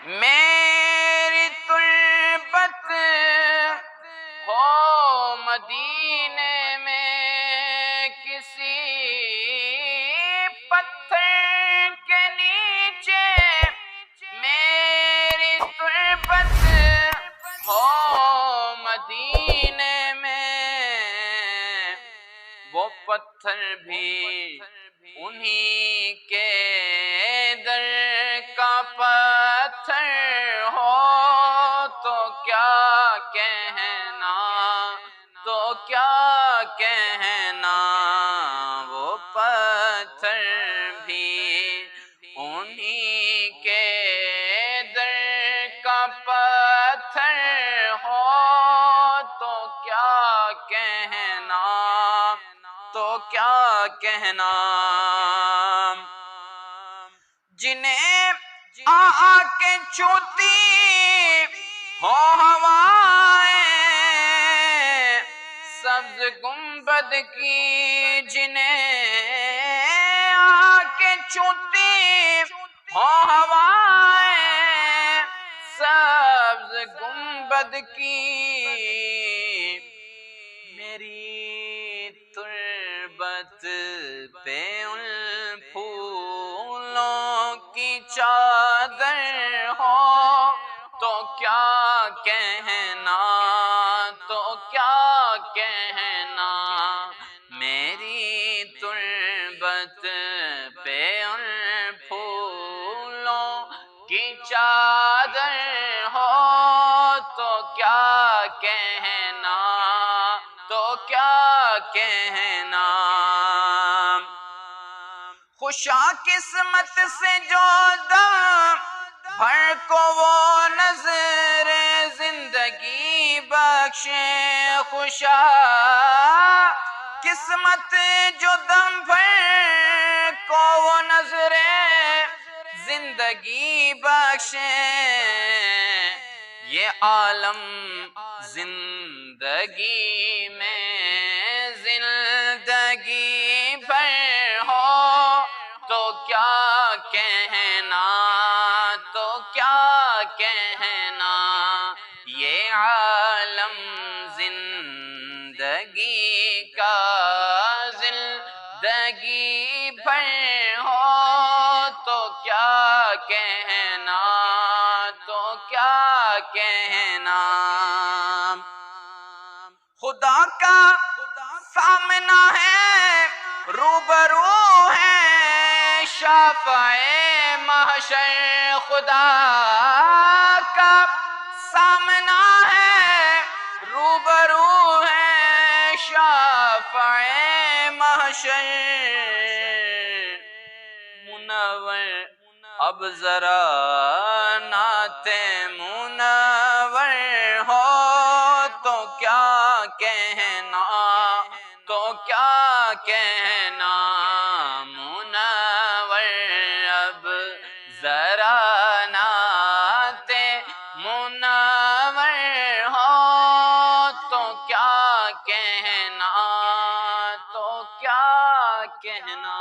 میری تربت ہو مدینے میں کسی پتھر کے نیچے، میری تربت ہو مدینے میں، وہ پتھر بھی انہی کے در کا پتھر ہو، تو کیا کہنا، تو کیا کہنا، وہ پتھر بھی انہی کے در کا پتھر ہو، تو کیا کہنا، تو کیا کہنا، جنہیں آ کے چھوتی ہو ہوائیں سبز گنبد کی، جنہیں آ کے چھوتی ہو ہوائیں سبز گنبد کی، میری تربت پہ ان پھولوں کی چادر ہو، تو کیا کہنا، تو کیا کہنا، میری تربت پہ ان پھولوں کی چادر ہو، تو کیا کہنا، تو کیا کہنا، خوشا قسمت سے جو دم بھر کو وہ نظر زندگی بخشے، خوشا قسمت جو دم بھر کو وہ نظر زندگی بخشے، یہ عالم زندگی میں زندگی بھر ہو، تو کیا کہنا، تو کیا کہنا، یہ عالم زندگی کا زندگی بھر ہو، تو کیا کہنا، تو کیا کہنا، خدا کا سامنا ہے روبرو ہے شافع محشر، خدا کا سامنا ہے روبرو ہے شافع محشر، منور اب ذرا نعت منور ہو، تو کیا کہنا، تو کیا کہنا، منور اب ذرا نعت منور ہو، تو کیا کہنا، تو کیا کہنا۔